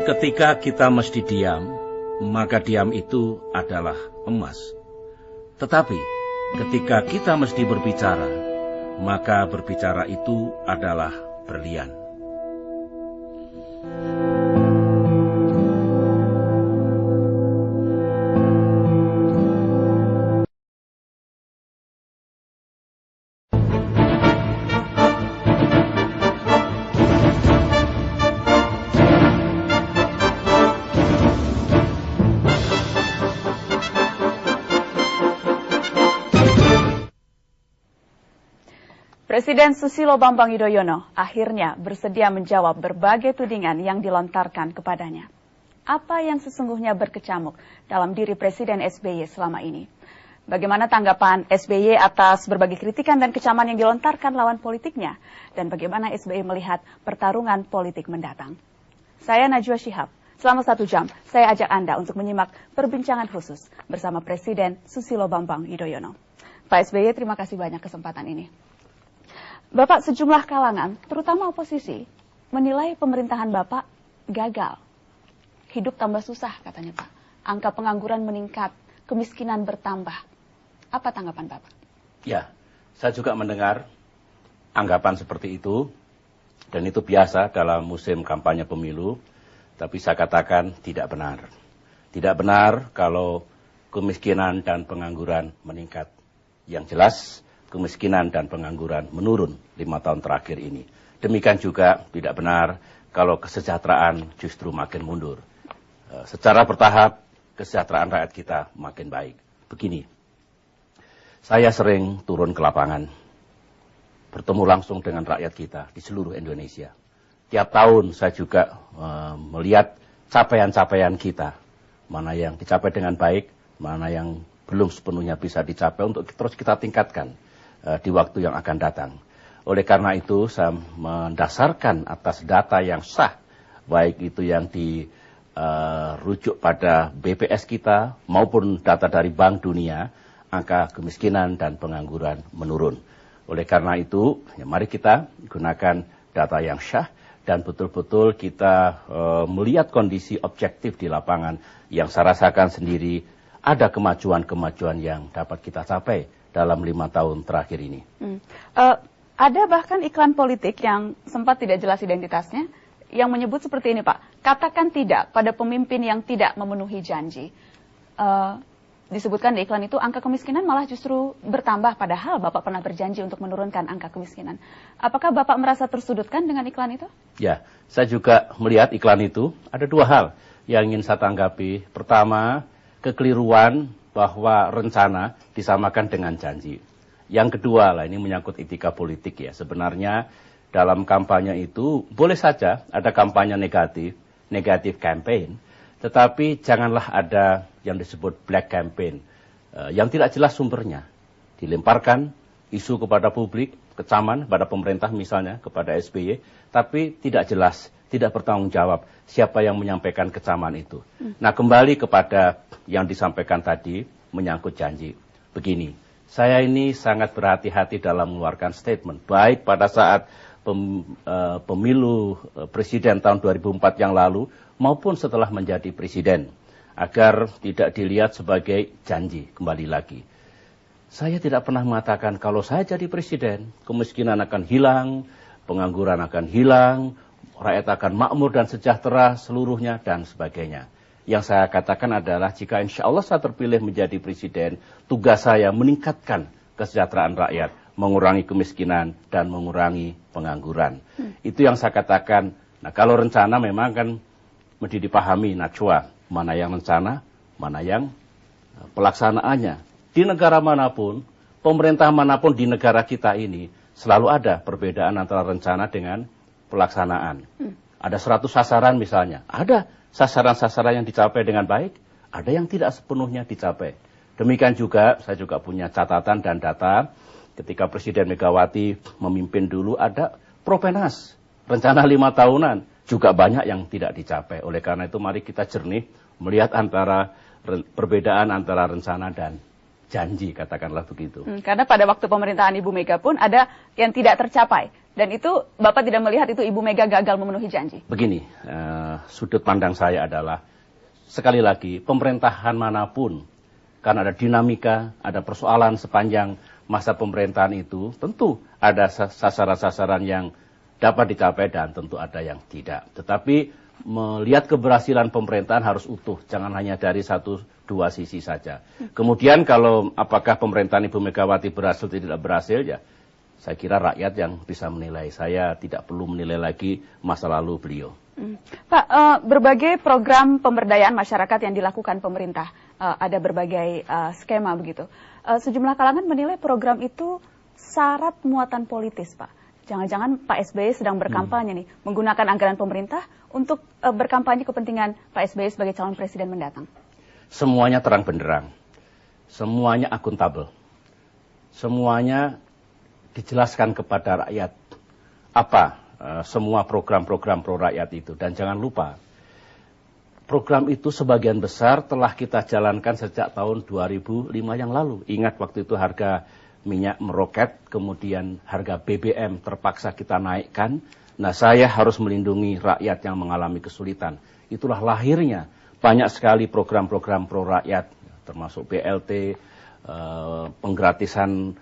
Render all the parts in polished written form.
Ketika kita mesti diam, maka diam itu adalah emas. Tetapi ketika kita mesti berbicara, maka berbicara itu adalah berlian. Presiden Susilo Bambang Yudhoyono akhirnya bersedia menjawab berbagai tudingan yang dilontarkan kepadanya. Apa yang sesungguhnya berkecamuk dalam diri Presiden SBY selama ini? Bagaimana tanggapan SBY atas berbagai kritikan dan kecaman yang dilontarkan lawan politiknya? Dan bagaimana SBY melihat pertarungan politik mendatang? Saya Najwa Shihab. Selama 1 jam, saya ajak Anda untuk menyimak perbincangan khusus bersama Presiden Susilo Bambang Yudhoyono. Pak SBY, terima kasih banyak kesempatan ini. Bapak, sejumlah kalangan, terutama oposisi, menilai pemerintahan Bapak gagal. Hidup tambah susah, katanya Pak. Angka pengangguran meningkat, kemiskinan bertambah. Apa tanggapan Bapak? Ya, saya juga mendengar anggapan seperti itu, dan itu biasa dalam musim kampanye pemilu, tapi saya katakan tidak benar. Tidak benar kalau kemiskinan dan pengangguran meningkat. Yang jelas, kemiskinan dan pengangguran menurun 5 tahun terakhir ini. Demikian juga tidak benar kalau kesejahteraan justru makin mundur. Secara bertahap, kesejahteraan rakyat kita makin baik. Begini, saya sering turun ke lapangan, bertemu langsung dengan rakyat kita di seluruh Indonesia. Tiap tahun saya juga melihat capaian-capaian kita, mana yang dicapai dengan baik, mana yang belum sepenuhnya bisa dicapai untuk terus kita tingkatkan di waktu yang akan datang. Oleh karena itu, saya mendasarkan atas data yang sah, baik itu yang dirujuk pada BPS kita maupun data dari Bank Dunia, angka kemiskinan dan pengangguran menurun. Oleh karena itu, ya mari kita gunakan data yang sah dan betul-betul kita melihat kondisi objektif di lapangan yang saya rasakan sendiri ada kemajuan-kemajuan yang dapat kita capai dalam 5 tahun terakhir ini. Ada bahkan iklan politik yang sempat tidak jelas identitasnya, yang menyebut seperti ini, Pak. Katakan tidak pada pemimpin yang tidak memenuhi janji. Disebutkan di iklan itu angka kemiskinan malah justru bertambah, padahal Bapak pernah berjanji untuk menurunkan angka kemiskinan. Apakah Bapak merasa tersudutkan dengan iklan itu? Ya, saya juga melihat iklan itu. Ada 2 hal yang ingin saya tanggapi. Pertama, kekeliruan bahwa rencana disamakan dengan janji. Yang kedua, ini menyangkut etika politik ya. Sebenarnya dalam kampanye itu boleh saja ada kampanye negatif campaign, tetapi janganlah ada yang disebut black campaign, yang tidak jelas sumbernya. Dilemparkan isu kepada publik, kecaman pada pemerintah misalnya, kepada SBY, tapi tidak jelas, tidak bertanggung jawab siapa yang menyampaikan kecaman itu. Nah, kembali kepada yang disampaikan tadi menyangkut janji. Begini, saya ini sangat berhati-hati dalam mengeluarkan statement, baik pada saat pemilu presiden tahun 2004 yang lalu, maupun setelah menjadi presiden, agar tidak dilihat sebagai janji kembali lagi. Saya tidak pernah mengatakan kalau saya jadi presiden, kemiskinan akan hilang, pengangguran akan hilang, rakyat akan makmur dan sejahtera seluruhnya, dan sebagainya. Yang saya katakan adalah jika insya Allah saya terpilih menjadi presiden, tugas saya meningkatkan kesejahteraan rakyat, mengurangi kemiskinan, dan mengurangi pengangguran. Itu yang saya katakan. Nah, kalau rencana memang kan mesti dipahami, Najwa, mana yang rencana, mana yang pelaksanaannya. Di negara manapun, pemerintah manapun di negara kita ini, selalu ada perbedaan antara rencana dengan pelaksanaan. Ada 100 sasaran misalnya, ada sasaran-sasaran yang dicapai dengan baik, ada yang tidak sepenuhnya dicapai. Demikian juga, saya juga punya catatan dan data, ketika Presiden Megawati memimpin dulu ada Propenas, rencana 5 tahunan, juga banyak yang tidak dicapai. Oleh karena itu mari kita jernih, melihat antara perbedaan antara rencana dan janji, katakanlah begitu. Karena pada waktu pemerintahan Ibu Mega pun ada yang tidak tercapai. Dan itu Bapak tidak melihat itu Ibu Mega gagal memenuhi janji? Begini, sudut pandang saya adalah, sekali lagi, pemerintahan manapun, karena ada dinamika, ada persoalan sepanjang masa pemerintahan itu, tentu ada sasaran-sasaran yang dapat dicapai dan tentu ada yang tidak. Tetapi melihat keberhasilan pemerintahan harus utuh, jangan hanya dari satu dua sisi saja. Kemudian kalau apakah pemerintahan Ibu Megawati berhasil atau tidak berhasil, ya saya kira rakyat yang bisa menilai. Saya tidak perlu menilai lagi masa lalu beliau. Pak, berbagai program pemberdayaan masyarakat yang dilakukan pemerintah, ada berbagai skema begitu. Sejumlah kalangan menilai program itu syarat muatan politis, Pak. Jangan-jangan Pak SBY sedang berkampanye nih, menggunakan anggaran pemerintah untuk berkampanye kepentingan Pak SBY sebagai calon presiden mendatang. Semuanya terang benderang, semuanya akuntabel, semuanya dijelaskan kepada rakyat apa semua program-program pro rakyat itu. Dan jangan lupa, program itu sebagian besar telah kita jalankan sejak tahun 2005 yang lalu. Ingat waktu itu harga minyak meroket, kemudian harga BBM terpaksa kita naikkan. Nah, saya harus melindungi rakyat yang mengalami kesulitan. Itulah lahirnya banyak sekali program-program pro rakyat, termasuk BLT, penggratisan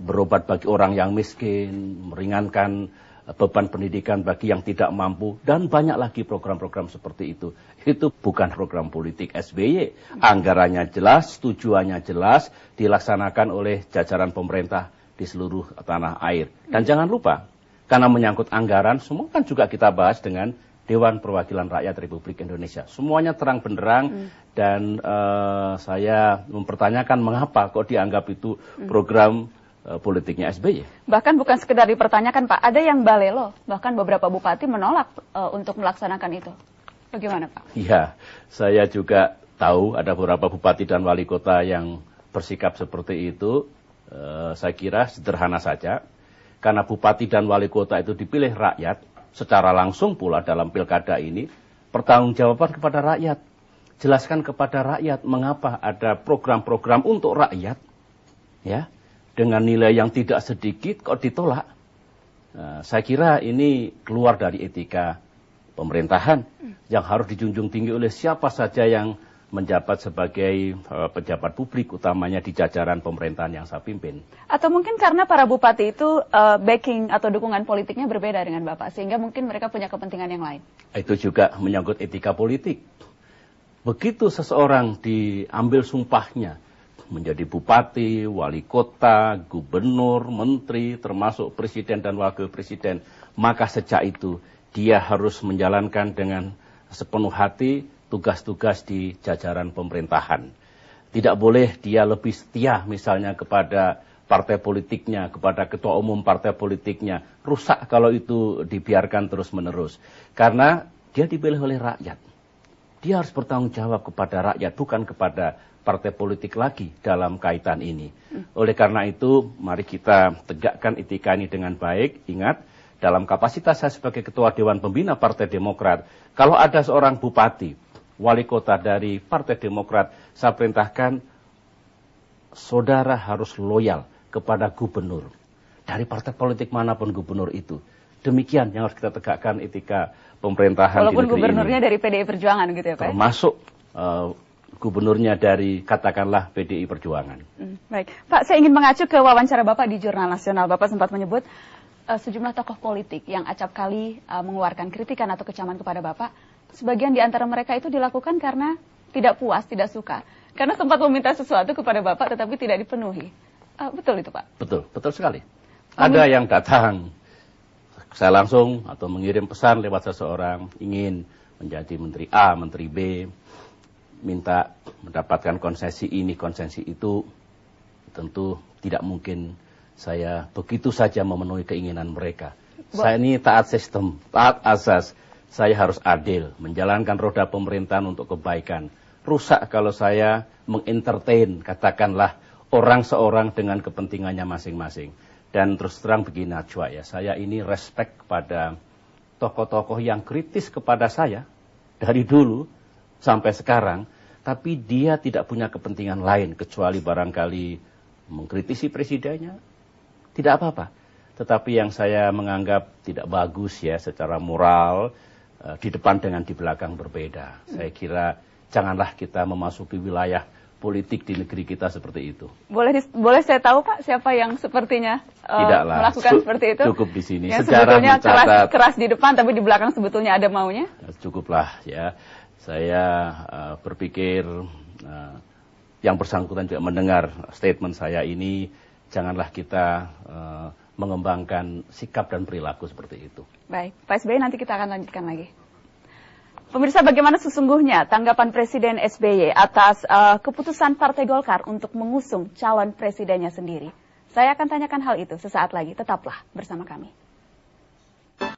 berobat bagi orang yang miskin, meringankan beban pendidikan bagi yang tidak mampu, dan banyak lagi program-program seperti itu. Itu bukan program politik SBY. Anggarannya jelas, tujuannya jelas, dilaksanakan oleh jajaran pemerintah di seluruh tanah air. Dan jangan lupa, karena menyangkut anggaran, semua kan juga kita bahas dengan Dewan Perwakilan Rakyat Republik Indonesia. Semuanya terang benderang, dan saya mempertanyakan mengapa kok dianggap itu program politiknya SBY. Bahkan bukan sekedar dipertanyakan, Pak, ada yang balelo, bahkan beberapa bupati menolak untuk melaksanakan itu. Bagaimana, Pak? Ya, saya juga tahu ada beberapa bupati dan wali kota yang bersikap seperti itu. Saya kira sederhana saja, karena bupati dan wali kota itu dipilih rakyat secara langsung pula dalam pilkada ini, pertanggungjawaban kepada rakyat. Jelaskan kepada rakyat mengapa ada program-program untuk rakyat, ya, dengan nilai yang tidak sedikit kok ditolak. Saya kira ini keluar dari etika pemerintahan yang harus dijunjung tinggi oleh siapa saja yang menjabat sebagai pejabat publik, utamanya di jajaran pemerintahan yang saya pimpin. Atau mungkin karena para bupati itu backing atau dukungan politiknya berbeda dengan Bapak, sehingga mungkin mereka punya kepentingan yang lain. Itu juga menyangkut etika politik. Begitu seseorang diambil sumpahnya menjadi bupati, wali kota, gubernur, menteri, termasuk presiden dan wakil presiden, maka sejak itu dia harus menjalankan dengan sepenuh hati tugas-tugas di jajaran pemerintahan. Tidak boleh dia lebih setia misalnya kepada partai politiknya, kepada ketua umum partai politiknya. Rusak kalau itu dibiarkan terus-menerus. Karena dia dipilih oleh rakyat. Dia harus bertanggung jawab kepada rakyat, bukan kepada partai politik lagi dalam kaitan ini. Oleh karena itu, mari kita tegakkan etika ini dengan baik. Ingat, dalam kapasitas saya sebagai Ketua Dewan Pembina Partai Demokrat, kalau ada seorang bupati, wali kota dari Partai Demokrat, saya perintahkan saudara harus loyal kepada gubernur. Dari partai politik manapun gubernur itu. Demikian yang harus kita tegakkan etika pemerintahan walaupun di negeri gubernurnya ini. dari PDI Perjuangan gitu ya, Pak? Termasuk gubernurnya dari katakanlah PDI Perjuangan. Baik, Pak, saya ingin mengacu ke wawancara Bapak di Jurnal Nasional. Bapak sempat menyebut sejumlah tokoh politik yang acap kali mengeluarkan kritikan atau kecaman kepada Bapak. Sebagian di antara mereka itu dilakukan karena tidak puas, tidak suka. Karena sempat meminta sesuatu kepada Bapak tetapi tidak dipenuhi. Betul itu, Pak? Betul, betul sekali. Ada yang datang, saya langsung atau mengirim pesan lewat seseorang, ingin menjadi Menteri A, Menteri B, minta mendapatkan konsesi ini, konsesi itu. Tentu tidak mungkin saya begitu saja memenuhi keinginan mereka. Saya ini taat sistem, taat asas. Saya harus adil, menjalankan roda pemerintahan untuk kebaikan. Rusak kalau saya mengentertain, katakanlah, orang seorang dengan kepentingannya masing-masing. Dan terus terang begini Najwa ya, saya ini respect kepada tokoh-tokoh yang kritis kepada saya dari dulu sampai sekarang. tapi dia tidak punya kepentingan lain kecuali barangkali mengkritisi presidennya, tidak apa-apa. Tetapi yang saya menganggap tidak bagus ya secara moral, di depan dengan di belakang berbeda. Saya kira janganlah kita memasuki wilayah politik di negeri kita seperti itu. Boleh saya tahu Pak siapa yang sepertinya melakukan seperti itu? Cukup di sini. Yang sebetulnya keras di depan tapi di belakang sebetulnya ada maunya? Cukuplah ya. Saya berpikir yang bersangkutan juga mendengar statement saya ini, janganlah kita mengembangkan sikap dan perilaku seperti itu. Baik, Pak SBY nanti kita akan lanjutkan lagi. Pemirsa, bagaimana sesungguhnya tanggapan Presiden SBY atas keputusan Partai Golkar untuk mengusung calon presidennya sendiri? Saya akan tanyakan hal itu sesaat lagi. Tetaplah bersama kami.